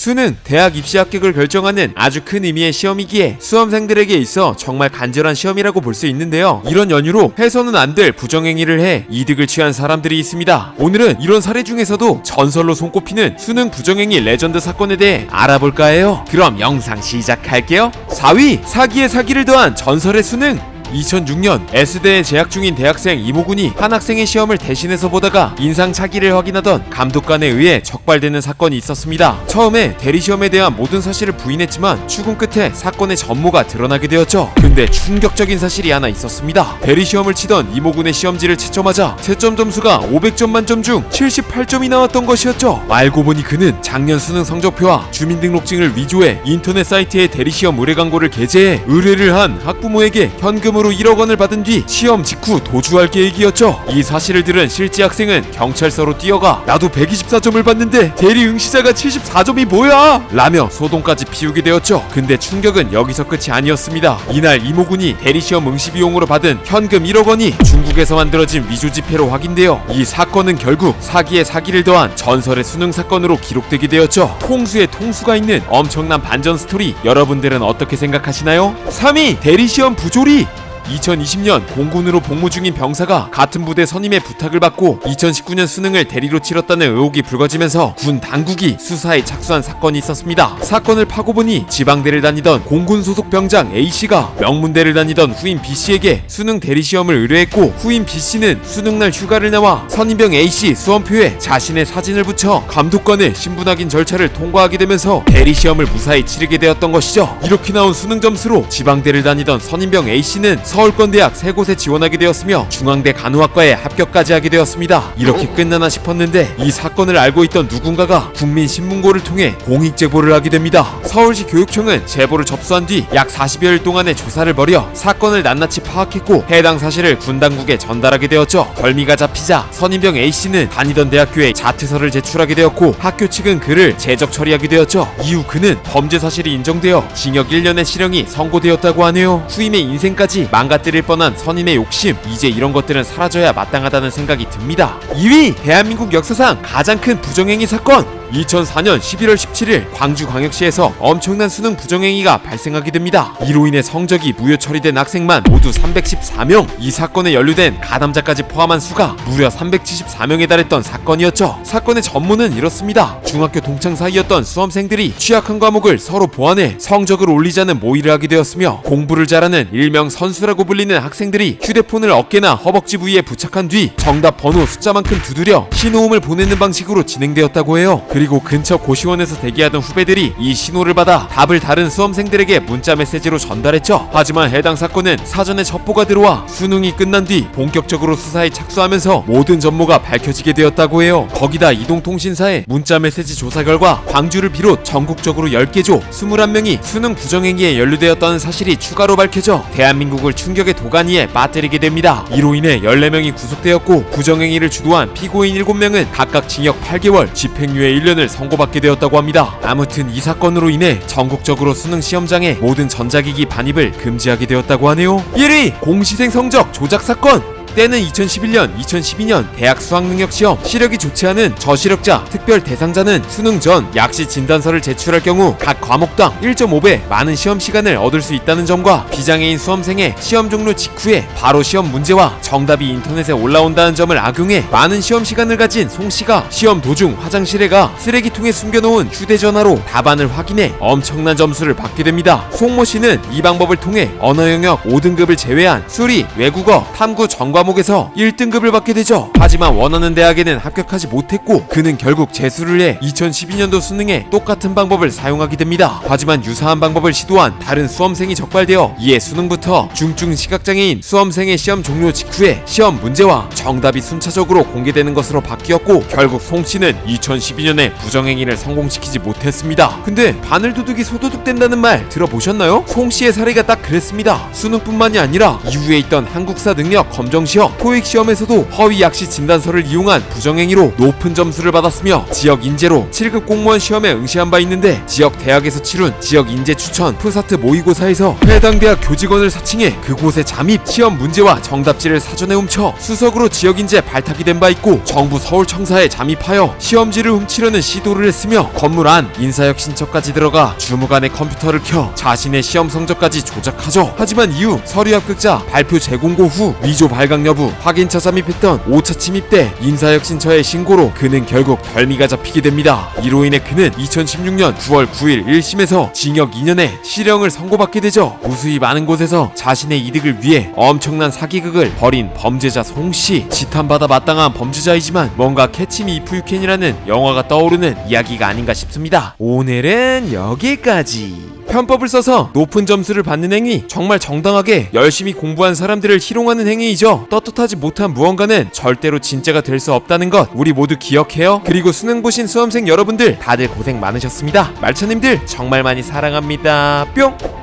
수능, 대학 입시 합격을 결정하는 아주 큰 의미의 시험이기에 수험생들에게 있어 정말 간절한 시험이라고 볼 수 있는데요. 이런 연유로 해서는 안 될 부정행위를 해 이득을 취한 사람들이 있습니다. 오늘은 이런 사례 중에서도 전설로 손꼽히는 수능 부정행위 레전드 사건에 대해 알아볼까 해요. 그럼 영상 시작할게요. 4위, 사기에 사기를 더한 전설의 수능. 2006년 S대에 재학 중인 대학생 이모군이 한 학생의 시험을 대신해서 보다가 인상착의를 확인하던 감독관에 의해 적발되는 사건이 있었습니다. 처음에 대리시험에 대한 모든 사실을 부인했지만 추궁 끝에 사건의 전모가 드러나게 되었죠. 근데 충격적인 사실이 하나 있었습니다. 대리시험을 치던 이모군의 시험지를 채점하자 채점 점수가 500점 만점 중 78점이 나왔던 것이었죠. 알고 보니 그는 작년 수능 성적표와 주민등록증을 위조해 인터넷 사이트에 대리시험 의뢰 광고를 게재해 의뢰를 한 학부모에게 현금으로 1억 원을 받은 뒤 시험 직후 도주할 계획이었죠. 이 사실을 들은 실지 학생은 경찰서로 뛰어가 나도 124점을 받는데 대리 응시자가 74점이 뭐야? 라며 소동까지 피우게 되었죠. 근데 충격은 여기서 끝이 아니었습니다. 이날 이모군이 대리시험 응시 비용으로 받은 현금 1억 원이 중국에서 만들어진 위조 지폐로 확인되어 이 사건은 결국 사기에 사기를 더한 전설의 수능 사건으로 기록되게 되었죠. 통수에 통수가 있는 엄청난 반전 스토리, 여러분들은 어떻게 생각하시나요? 3위, 대리시험 부조리. 2020년 공군으로 복무 중인 병사가 같은 부대 선임의 부탁을 받고 2019년 수능을 대리로 치렀다는 의혹이 불거지면서 군 당국이 수사에 착수한 사건이 있었습니다. 사건을 파고 보니 지방대를 다니던 공군 소속 병장 A씨가 명문대를 다니던 후임 B씨에게 수능 대리시험을 의뢰했고 후임 B씨는 수능날 휴가를 나와 선임병 A씨 수험표에 자신의 사진을 붙여 감독관의 신분 확인 절차를 통과하게 되면서 대리시험을 무사히 치르게 되었던 것이죠. 이렇게 나온 수능 점수로 지방대를 다니던 선임병 A씨는 서울권대학 3곳에 지원하게 되었으며 중앙대 간호학과에 합격까지 하게 되었습니다. 이렇게 끝나나 싶었는데 이 사건을 알고 있던 누군가가 국민신문고를 통해 공익제보를 하게 됩니다. 서울시 교육청은 제보를 접수한 뒤 약 40여일 동안의 조사를 벌여 사건을 낱낱이 파악했고 해당 사실을 군 당국에 전달하게 되었죠. 덜미가 잡히자 선임병 A씨는 다니던 대학교에 자퇴서를 제출하게 되었고 학교 측은 그를 제적 처리하게 되었죠. 이후 그는 범죄 사실이 인정되어 징역 1년의 실형이 선고되었다고 하네요. 후임의 인생까지 망가뜨릴 뻔한 선임의 욕심, 이제 이런 것들은 사라져야 마땅하다는 생각이 듭니다. 2위, 대한민국 역사상 가장 큰 부정행위 사건. 2004년 11월 17일 광주광역시에서 엄청난 수능 부정행위가 발생하게 됩니다. 이로 인해 성적이 무효 처리된 학생만 모두 314명, 이 사건에 연루된 가담자까지 포함한 수가 무려 374명에 달했던 사건이었죠. 사건의 전모는 이렇습니다. 중학교 동창 사이였던 수험생들이 취약한 과목을 서로 보완해 성적을 올리자는 모의를 하게 되었으며 공부를 잘하는 일명 선수라고 불리는 학생들이 휴대폰을 어깨나 허벅지 부위에 부착한 뒤 정답 번호 숫자만큼 두드려 신호음을 보내는 방식으로 진행되었다고 해요. 그리고 근처 고시원에서 대기하던 후배들이 이 신호를 받아 답을 다른 수험생들에게 문자 메시지로 전달했죠. 하지만 해당 사건은 사전에 첩보가 들어와 수능이 끝난 뒤 본격적으로 수사에 착수하면서 모든 전모가 밝혀지게 되었다고 해요. 거기다 이동통신사의 문자 메시지 조사 결과 광주를 비롯 전국적으로 10개조 21명이 수능 부정행위에 연루되었다는 사실이 추가로 밝혀져 대한민국을 충격의 도가니에 빠뜨리게 됩니다. 이로 인해 14명이 구속되었고 부정행위를 주도한 피고인 7명은 각각 징역 8개월, 집행유예 1년을 선고받게 되었다고 합니다. 아무튼 이 사건으로 인해 전국적으로 수능 시험장에 모든 전자기기 반입을 금지하게 되었다고 하네요. 1위, 공시생 성적 조작 사건. 때는 2011년, 2012년 대학 수학능력시험 시력이 좋지 않은 저시력자 특별 대상자는 수능 전 약시 진단서를 제출할 경우 각 과목당 1.5배 많은 시험 시간을 얻을 수 있다는 점과 비장애인 수험생의 시험 종료 직후에 바로 시험 문제와 정답이 인터넷에 올라온다는 점을 악용해 많은 시험 시간을 가진 송씨가 시험 도중 화장실에 가 쓰레기통에 숨겨놓은 휴대전화로 답안을 확인해 엄청난 점수를 받게 됩니다. 송모씨는 이 방법을 통해 언어 영역 5등급을 제외한 수리, 외국어, 탐구 전 과목에서 1등급을 받게 되죠. 하지만 원하는 대학에는 합격하지 못했고 그는 결국 재수를 해 2012년도 수능에 똑같은 방법을 사용하게 됩니다. 하지만 유사한 방법을 시도한 다른 수험생이 적발되어 이에 수능부터 중증 시각장애인 수험생의 시험 종료 직후에 시험 문제와 정답이 순차적으로 공개되는 것으로 바뀌었고 결국 송씨는 2012년에 부정행위를 성공시키지 못했습니다. 근데 바늘도둑이 소도둑된다는 말 들어보셨나요? 송씨의 사례가 딱 그랬습니다. 수능뿐만이 아니라 이후에 있던 한국사 능력 검정 심시어 토익 시험에서도 허위 약시 진단서를 이용한 부정행위로 높은 점수를 받았으며 지역 인재로 7급 공무원 시험에 응시한 바 있는데 지역 대학에서 치룬 지역 인재 추천 푸사트 모의고사에서 해당 대학 교직원을 사칭해 그곳에 잠입, 시험 문제와 정답지를 사전에 훔쳐 수석으로 지역 인재 발탁이 된 바 있고 정부 서울청사에 잠입하여 시험지를 훔치려는 시도를 했으며 건물 안 인사역 신청까지 들어가 주무관의 컴퓨터를 켜 자신의 시험 성적까지 조작하죠. 하지만 이후 서류 합격자 발표 재공고 후 위조 발각 여부 확인차 잠입했던 5차 침입 때 인사역 신처의 신고로 그는 결국 덜미가 잡히게 됩니다. 이로 인해 그는 2016년 9월 9일 1심에서 징역 2년에 실형을 선고받게 되죠. 무수히 많은 곳에서 자신의 이득을 위해 엄청난 사기극을 벌인 범죄자 송씨, 지탄받아 마땅한 범죄자이지만 뭔가 캐치미 이프 유캔이라는 영화가 떠오르는 이야기가 아닌가 싶습니다. 오늘은 여기까지. 편법을 써서 높은 점수를 받는 행위, 정말 정당하게 열심히 공부한 사람들을 희롱하는 행위이죠. 떳떳하지 못한 무언가는 절대로 진짜가 될 수 없다는 것 우리 모두 기억해요. 그리고 수능 보신 수험생 여러분들 다들 고생 많으셨습니다. 말차님들 정말 많이 사랑합니다. 뿅!